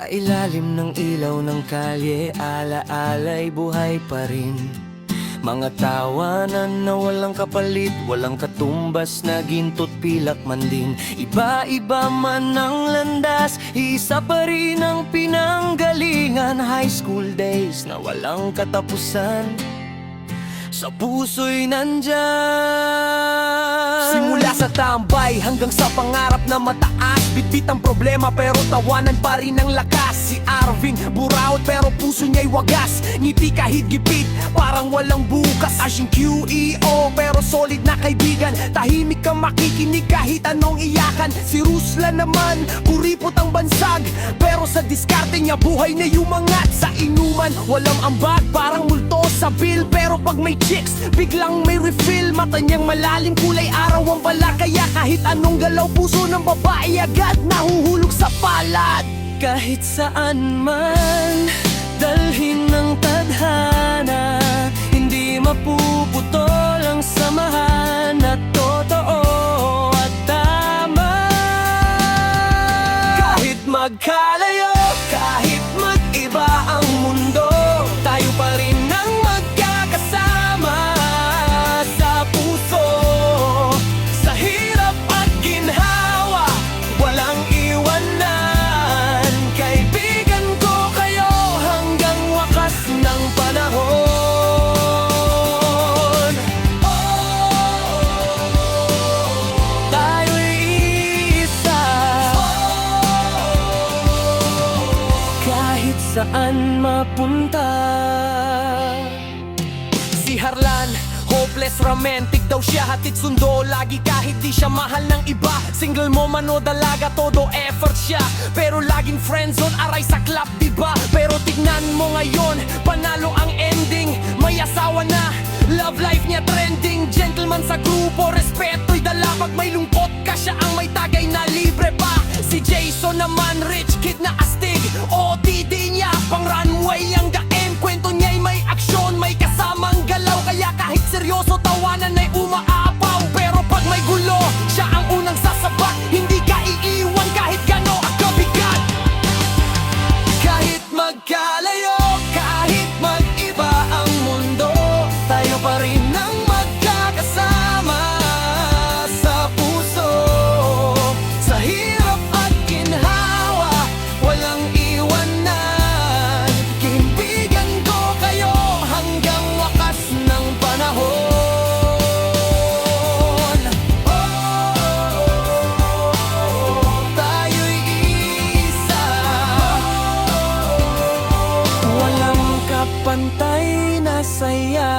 Sa ilalim ng ilaw ng kalye, ala-ala'y buhay pa rin. Mga tawanan na walang kapalit, walang katumbas na ginto't pilak man din. Iba-iba man ang landas, isa pa rin ang pinanggalingan. High school days na walang katapusan, sa puso'y nandyan. Simula sa tambay hanggang sa pangarap na mataas, bitbit ang problema pero tawanan pa rin ang lakas. Si Arvin, buraot pero puso niya'y wagas. Ngiti kahit gipit, parang walang bukas. Asyong QEO pero solid na kaibigan. Tahimik kang makikinig kahit anong iyakan. Si Ruslan naman, kuripot ang bansag, pero sa diskarte niya buhay na yumangat. Sa inuman, walang ambag, parang multo sa bill. Pero pag may chicks, biglang may refill. Mata niyang malalim, kulay araw ang bala. Kaya kahit anong galaw, puso ng babae agad nahuhulog sa palad. Kahit saan man dalhin ng tadhana, hindi mapuputol ang samahan na totoo at tama. Kahit magkalayo, kahit mag-iba ang mundo, tayo pa rin ang magkakasama sa puso. Sa hirap at ginhawa, walang iwanan. Kaibigan ko kayo hanggang wakas ng panahon. Tayo'y isa, kahit saan mapunta. Si Harlan, hopeless romantic daw siya, hatid sundo lagi kahit di siya mahal ng iba. Single mo man o dalaga, todo effort siya, pero laging friendzone, aray sa club diba? Pero tignan mo ngayon, panalo ang ending. May asawa na, love life niya trending. Gentleman sa grupo, respeto'y dala. Pag may lungkot ka, siya ang may tagay na libre pa. Si Jason naman, rich kid na astig, OTD niya pang runway ang daem. Kwento niya'y may aksyon, may kasamang galaw. Kaya kahit seryoso, tawanan ay umaapaw. Pero pag may gulo, siya ang unang sasabat. Hindi ka iiwan kahit gano ang kabigat. Kahit magkalayo, kahit mag-iba ang mundo, tayo pa rin ang magkakasama sa puso. Sa hirap at ginhawa, walang iwanan. Kaibigan ko kayo hanggang wakas ng panahon. Tayo'y isa, walang kapantay na saya.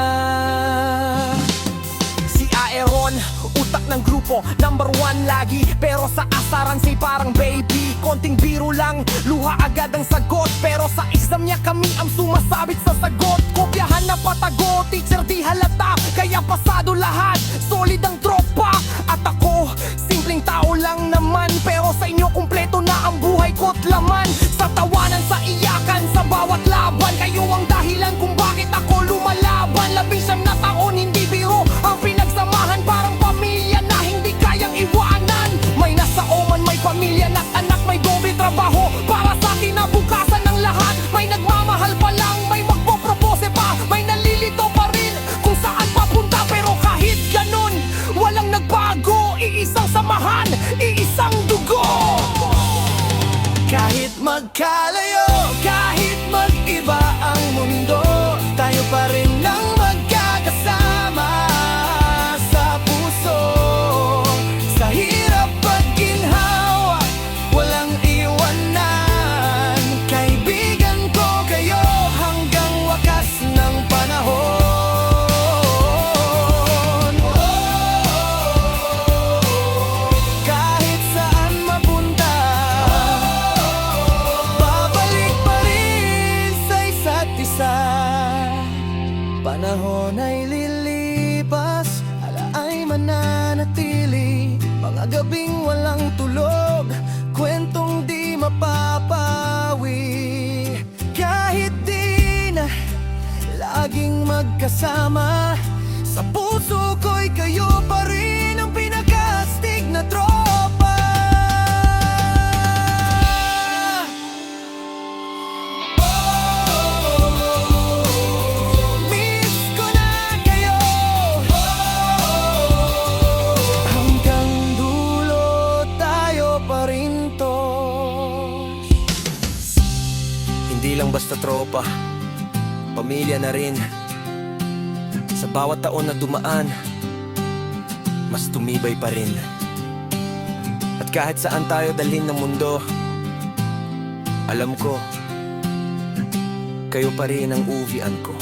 Si Aeron, utak ng grupo, number one lagi, pero sa asaran say parang baby. Konting biro lang, luha agad ang sagot, pero sa exam niya kami ang sumasabit sa sagot. Kopyahan na patago, teacher di halata, kaya pasado lahat, solid ang tropa. At ako, simpleng tao lang naman, pero sa inyo kumpleto na ang buhay ko't laman. Sa tawanan, sa iyakan, sa bawat laban, kayo ang dahilan kung bakit ako lumalaban. 11 na taon, hindi biro ang pinagsamahan, parang pamilya na hindi kayang iwanan. May nasa oman, may pamilya na't anak, may doble trabaho para sa kinabukasan ng lahat. May nagmamahal pa lang, may magpopropose pa, may nalilito pa rin kung saan papunta. Pero kahit ganun, walang nagbago, iisang samahan, iisang dugo. Kahit magkalayo, kahit mag-iba ang mundo, tayo pa rin ang magkakasama sa puso. Sa hirap at ginhawa, walang iwanan. Kaibigan ko kayo hanggang wakas ng panahon. Kahit saan mapunta, babalik pa rin sa isa't isa. Panahon ay lilipas, alaay mananatili. Mga gabing walang tulog, kwentong di mapapawi. Kahit di na laging magkasama, sa puso ko'y kayo pa rin ang pinakaastig na tropa. Hindi lang basta tropa, pamilya na rin. Sa bawat taon na dumaan, mas tumibay pa rin. At kahit saan tayo dalhin ng mundo, alam ko, kayo pa rin ang uvian ko.